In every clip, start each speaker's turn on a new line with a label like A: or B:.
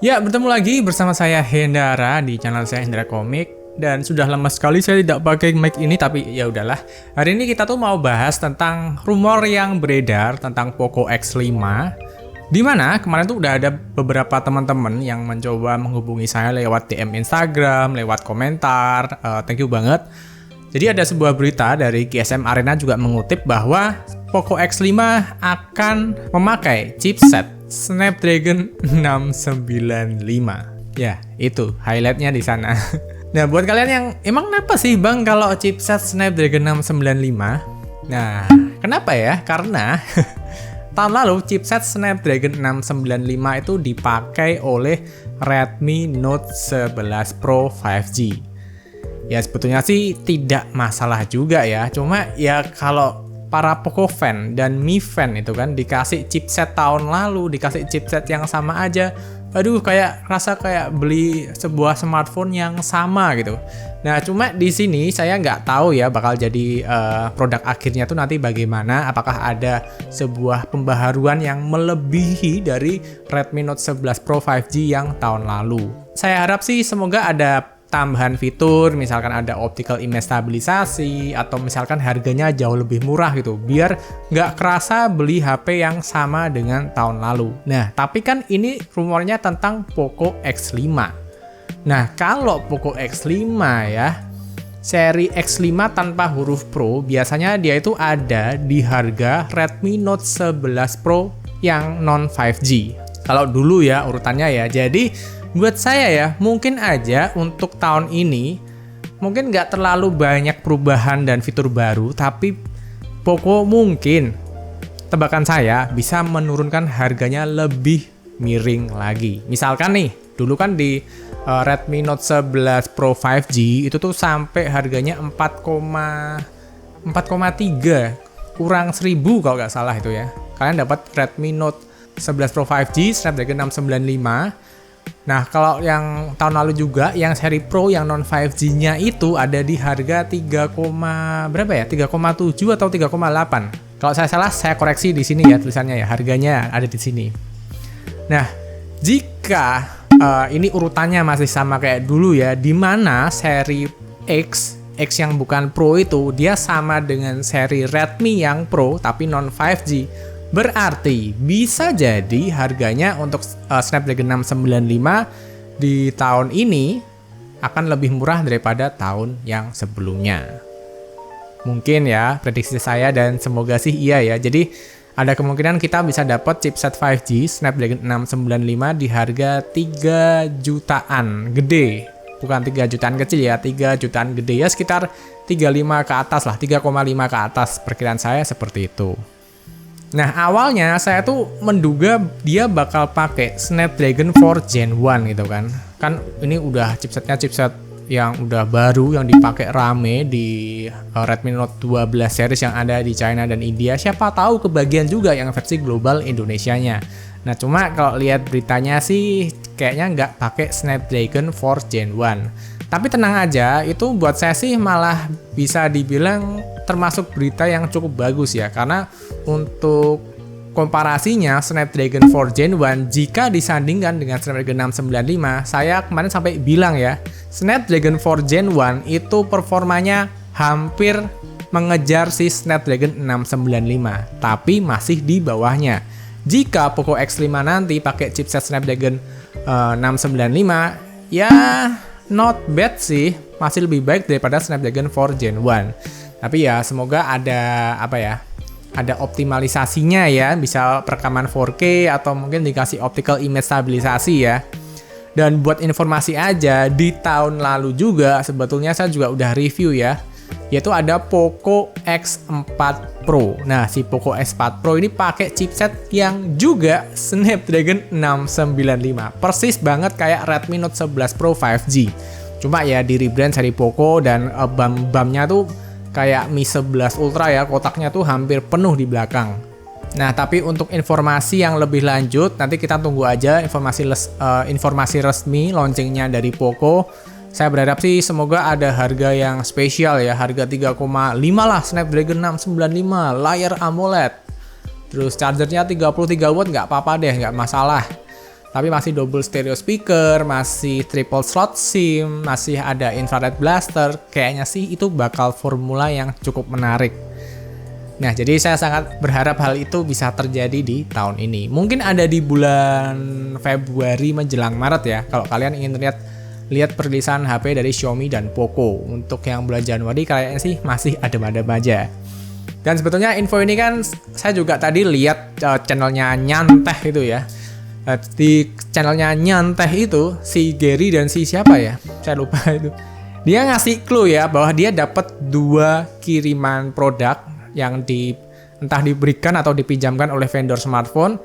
A: Ya, bertemu lagi bersama saya Hendara di channel saya Hendra Komik. Dan sudah lama sekali saya tidak pakai mic ini, tapi ya udahlah. Hari ini kita tuh mau bahas tentang rumor yang beredar tentang Poco X5. Di mana kemarin tuh udah ada beberapa teman-teman yang mencoba menghubungi saya lewat DM Instagram, lewat komentar. Thank you banget. Jadi ada sebuah berita dari GSM Arena juga mengutip bahwa Poco X5 akan memakai chipset Snapdragon 695. Ya, itu highlightnya di sana. Nah, buat kalian yang emang kenapa sih Bang kalau chipset Snapdragon 695? Nah, kenapa ya? Karena tahun lalu chipset Snapdragon 695 itu dipakai oleh Redmi Note 11 Pro 5G. Ya sebetulnya sih tidak masalah juga ya. Cuma ya kalau para Poco fan dan Mi fan itu kan dikasih chipset tahun lalu, dikasih chipset yang sama aja. Aduh, kayak rasa kayak beli sebuah smartphone yang sama gitu. Nah, cuma di sini saya nggak tahu ya bakal jadi produk akhirnya tuh nanti bagaimana. Apakah ada sebuah pembaharuan yang melebihi dari Redmi Note 11 Pro 5G yang tahun lalu. Saya harap sih semoga ada tambahan fitur, misalkan ada optical image stabilisasi, atau misalkan harganya jauh lebih murah gitu, biar nggak kerasa beli HP yang sama dengan tahun lalu. Nah, tapi kan ini rumornya tentang Poco X5. Nah, kalau Poco X5 ya, seri X5 tanpa huruf Pro, biasanya dia itu ada di harga Redmi Note 11 Pro yang non 5G. Kalau dulu ya urutannya ya, jadi buat saya ya, mungkin aja untuk tahun ini mungkin nggak terlalu banyak perubahan dan fitur baru, tapi Poco mungkin, tebakan saya, bisa menurunkan harganya lebih miring lagi. Misalkan nih, dulu kan di Redmi Note 11 Pro 5G itu tuh sampai harganya 4,3 kurang 1000 kalau nggak salah itu ya. Kalian dapat Redmi Note 11 Pro 5G Snapdragon 695. Nah, kalau yang tahun lalu juga, yang seri Pro yang non 5G-nya itu ada di harga 3,7 atau 3,8. Kalau saya salah, saya koreksi di sini ya tulisannya ya, harganya ada di sini. Nah, jika ini urutannya masih sama kayak dulu ya, di mana seri X yang bukan Pro itu dia sama dengan seri Redmi yang Pro tapi non 5G. Berarti bisa jadi harganya untuk Snapdragon 695 di tahun ini akan lebih murah daripada tahun yang sebelumnya. Mungkin ya prediksi saya, dan semoga sih iya ya. Jadi ada kemungkinan kita bisa dapat chipset 5G Snapdragon 695 di harga 3 jutaan gede. Bukan 3 jutaan kecil ya, 3 jutaan gede ya, sekitar 35 ke atas lah, 3,5 ke atas, perkiraan saya seperti itu. Nah, awalnya saya tuh menduga dia bakal pakai Snapdragon 4 Gen 1 gitu kan. Kan ini udah chipset yang udah baru yang dipakai rame di Redmi Note 12 series yang ada di China dan India. Siapa tahu kebagian juga yang versi global Indonesianya. Nah, cuma kalau lihat beritanya sih kayaknya nggak pakai Snapdragon 4 Gen 1. Tapi tenang aja, itu buat saya sih malah bisa dibilang termasuk berita yang cukup bagus ya, karena untuk komparasinya Snapdragon 4 Gen 1 jika disandingkan dengan Snapdragon 695, saya kemarin sampai bilang ya, Snapdragon 4 Gen 1 itu performanya hampir mengejar si Snapdragon 695, tapi masih di bawahnya. Jika Poco X5 nanti pakai chipset Snapdragon 695, ya not bad sih, masih lebih baik daripada Snapdragon 4 Gen 1. Tapi ya semoga ada ada optimalisasinya ya, bisa perekaman 4K atau mungkin dikasih optical image stabilisasi ya. Dan buat informasi aja, di tahun lalu juga sebetulnya saya juga udah review ya, yaitu ada Poco X4 Pro. Nah, si Poco X4 Pro ini pakai chipset yang juga Snapdragon 695. Persis banget kayak Redmi Note 11 Pro 5G. Cuma ya di rebrand seri Poco, dan BAM-nya tuh kayak Mi 11 Ultra ya, kotaknya tuh hampir penuh di belakang. Nah, tapi untuk informasi yang lebih lanjut, nanti kita tunggu aja informasi resmi launchingnya dari Poco. Saya berharap sih semoga ada harga yang spesial ya, harga 3,5 lah, Snapdragon 695, layar AMOLED. Terus chargernya 33 watt nggak apa-apa deh, nggak masalah. Tapi masih double stereo speaker, masih triple slot SIM, masih ada infrared blaster. Kayaknya sih itu bakal formula yang cukup menarik. Nah, jadi saya sangat berharap hal itu bisa terjadi di tahun ini. Mungkin ada di bulan Februari menjelang Maret ya. Kalau kalian ingin lihat perilisan HP dari Xiaomi dan Poco. Untuk yang bulan Januari kayaknya sih masih adem-adem aja. Dan sebetulnya info ini kan saya juga tadi lihat channelnya Nyanteh itu ya. Di channelnya Nyanteh itu si Gary dan si siapa ya? Saya lupa itu. Dia ngasih clue ya bahwa dia dapat 2 kiriman produk yang entah diberikan atau dipinjamkan oleh vendor smartphone.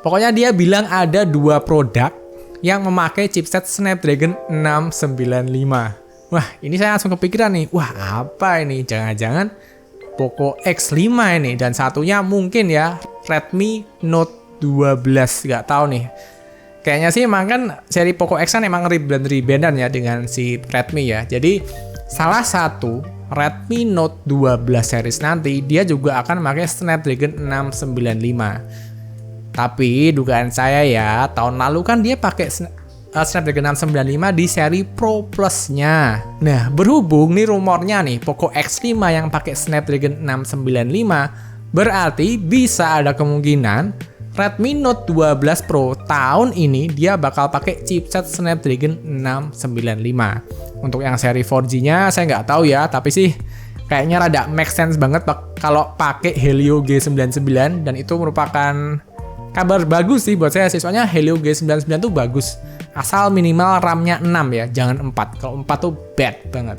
A: Pokoknya dia bilang ada 2 produk yang memakai chipset Snapdragon 695. Wah, ini saya langsung kepikiran nih. Wah, apa ini? Jangan-jangan Poco X5 ini, dan satunya mungkin ya Redmi Note 12, nggak tahu nih. Kayaknya sih emang kan seri Poco X kan emang rebrand-rebrandan ya dengan si Redmi ya. Jadi salah satu Redmi Note 12 series nanti dia juga akan memakai Snapdragon 695. Tapi dugaan saya ya, tahun lalu kan dia pakai Snapdragon 695 di seri Pro Plus-nya. Nah, berhubung nih rumornya nih Poco X5 yang pakai Snapdragon 695, berarti bisa ada kemungkinan Redmi Note 12 Pro tahun ini dia bakal pakai chipset Snapdragon 695. Untuk yang seri 4G-nya saya nggak tahu ya, tapi sih kayaknya rada make sense banget kalau pakai Helio G99, dan itu merupakan kabar bagus sih buat saya sih, soalnya Helio G99 tuh bagus. Asal minimal RAM-nya 6 ya, jangan 4. Kalau 4 tuh bad banget.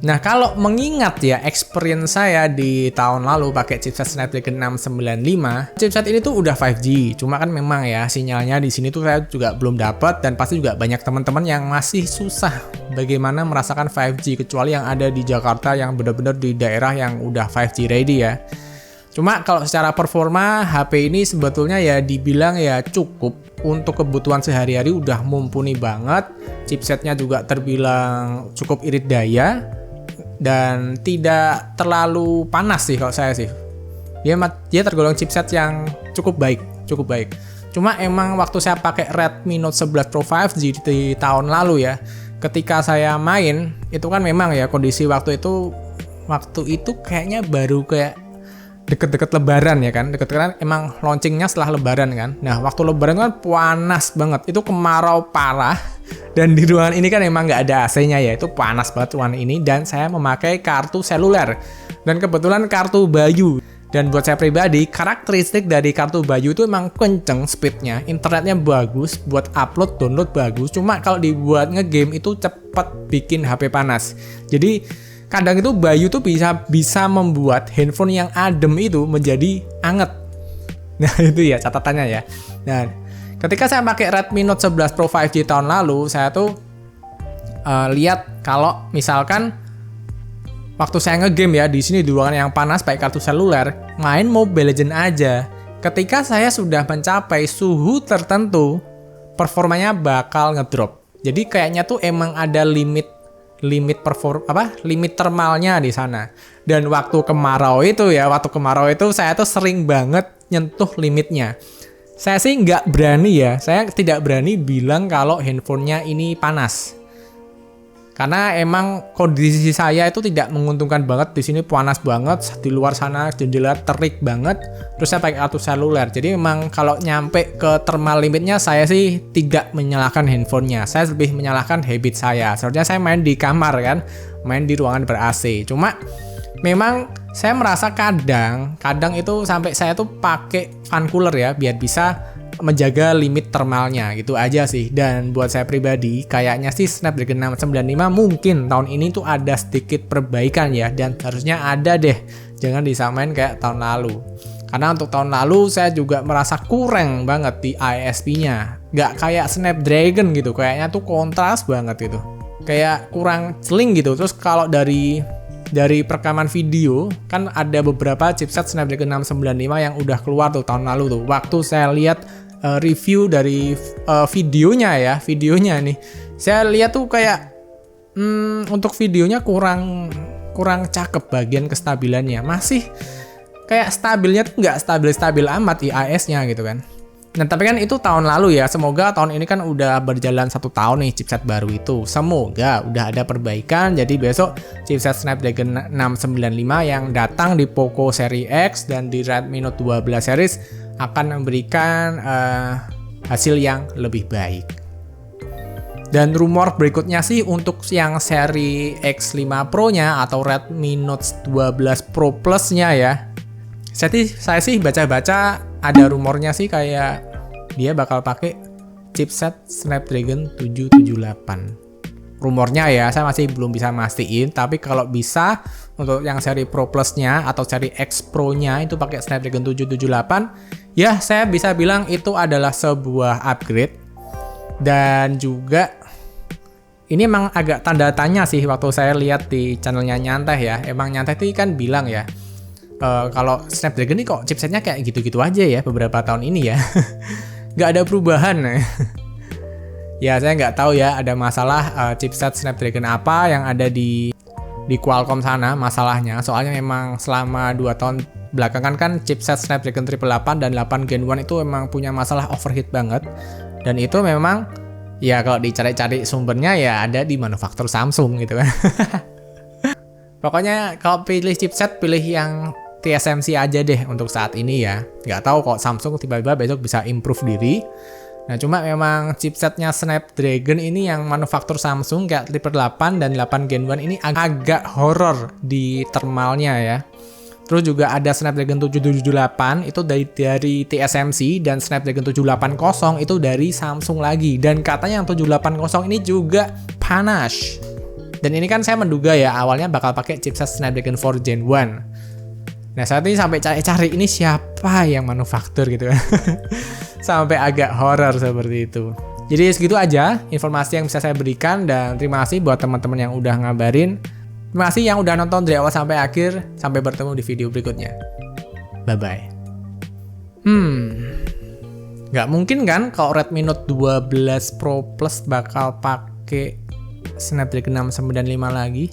A: Nah, kalau mengingat ya experience saya di tahun lalu pakai chipset Snapdragon 695, chipset ini tuh udah 5G. Cuma kan memang ya sinyalnya di sini tuh saya juga belum dapat, dan pasti juga banyak teman-teman yang masih susah bagaimana merasakan 5G, kecuali yang ada di Jakarta yang benar-benar di daerah yang udah 5G ready ya. Cuma kalau secara performa HP ini sebetulnya ya dibilang ya cukup untuk kebutuhan sehari-hari, udah mumpuni banget. Chipsetnya juga terbilang cukup irit daya dan tidak terlalu panas sih kalau saya sih. Dia tergolong chipset yang cukup baik. Cuma emang waktu saya pakai Redmi Note 11 Pro 5G di tahun lalu ya, ketika saya main itu kan memang ya kondisi waktu itu kayaknya baru kayak deket-deket lebaran ya kan, emang launchingnya setelah lebaran kan. Nah, waktu lebaran kan panas banget, itu kemarau parah, dan di ruangan ini kan emang nggak ada AC-nya ya, itu panas banget ruangan ini, dan saya memakai kartu seluler, dan kebetulan kartu Bayu. Dan buat saya pribadi, karakteristik dari kartu Bayu itu emang kenceng speednya, internetnya bagus, buat upload, download bagus, cuma kalau dibuat ngegame itu cepet bikin HP panas. Jadi kadang itu Bayu tuh bisa membuat handphone yang adem itu menjadi anget. Nah, itu ya catatannya ya. Nah, ketika saya pakai Redmi Note 11 Pro 5G tahun lalu, saya tuh lihat kalau misalkan waktu saya ngegame ya di sini di ruangan yang panas pakai kartu seluler, main Mobile Legends aja. Ketika saya sudah mencapai suhu tertentu, performanya bakal ngedrop. Jadi kayaknya tuh emang ada limit termalnya di sana. Dan waktu kemarau itu saya tuh sering banget nyentuh limitnya. Saya sih saya tidak berani bilang kalau handphonenya ini panas. Karena emang kondisi saya itu tidak menguntungkan banget, di sini panas banget, di luar sana jendela terik banget, terus saya pakai kartu seluler. Jadi memang kalau nyampe ke thermal limitnya saya sih tidak menyalahkan handphonenya, saya lebih menyalahkan habit saya. Seharusnya saya main di kamar kan, main di ruangan ber-AC. Cuma memang saya merasa kadang itu sampai saya tuh pakai fan cooler ya, biar bisa menjaga limit thermalnya gitu aja sih. Dan buat saya pribadi kayaknya sih Snapdragon 695 mungkin tahun ini tuh ada sedikit perbaikan ya, dan harusnya ada deh, jangan disamain kayak tahun lalu. Karena untuk tahun lalu saya juga merasa kurang banget di ISP-nya, nggak kayak Snapdragon gitu, kayaknya tuh kontras banget gitu, kayak kurang celing gitu. Terus kalau dari perekaman video kan ada beberapa chipset Snapdragon 695 yang udah keluar tuh tahun lalu tuh. Waktu saya lihat review dari videonya nih, saya lihat tuh kayak untuk videonya kurang cakep bagian kestabilannya. Masih kayak stabilnya tuh nggak stabil amat IIS-nya gitu kan. Nah, tapi kan itu tahun lalu ya. Semoga tahun ini kan udah berjalan 1 tahun nih chipset baru itu. Semoga udah ada perbaikan. Jadi besok chipset Snapdragon 695 yang datang di Poco seri X dan di Redmi Note 12 series akan memberikan hasil yang lebih baik. Dan rumor berikutnya sih untuk yang seri X5 Pro-nya atau Redmi Note 12 Pro Plus-nya ya. Saya sih baca-baca ada rumornya sih kayak dia bakal pakai chipset Snapdragon 778. Rumornya ya, saya masih belum bisa mastiin, tapi kalau bisa untuk yang seri Pro Plus-nya atau seri X Pro-nya itu pakai Snapdragon 778, ya saya bisa bilang itu adalah sebuah upgrade. Dan juga ini emang agak tanda tanya sih waktu saya lihat di channelnya Nyantai ya. Emang Nyantai itu kan bilang ya, kalau Snapdragon ini kok chipsetnya kayak gitu-gitu aja ya beberapa tahun ini ya. Nggak ada perubahan. Ya saya nggak tahu ya ada masalah chipset Snapdragon apa yang ada di Qualcomm sana masalahnya. Soalnya memang selama 2 tahun belakangan kan chipset Snapdragon 888 dan 8 Gen 1 itu memang punya masalah overheat banget. Dan itu memang ya kalau dicari-cari sumbernya ya ada di manufaktur Samsung gitu kan. Pokoknya kalau pilih chipset pilih yang TSMC aja deh untuk saat ini ya. Nggak tahu kok Samsung tiba-tiba besok bisa improve diri. Nah cuma memang chipsetnya Snapdragon ini yang manufaktur Samsung kayak 888 dan 8 Gen 1 ini agak horror di thermalnya ya. Terus juga ada Snapdragon 778 itu dari TSMC dan Snapdragon 780 itu dari Samsung lagi. Dan katanya yang 780 ini juga panas. Dan ini kan saya menduga ya awalnya bakal pakai chipset Snapdragon 4 Gen 1. Nah saat ini sampai cari-cari ini siapa yang manufaktur gitu kan. Sampai agak horor seperti itu. Jadi segitu aja informasi yang bisa saya berikan. Dan terima kasih buat teman-teman yang udah ngabarin. Terima kasih yang udah nonton dari awal sampai akhir. Sampai bertemu di video berikutnya. Bye-bye. Nggak mungkin kan kalau Redmi Note 12 Pro Plus bakal pakai Snapdragon 695 lagi.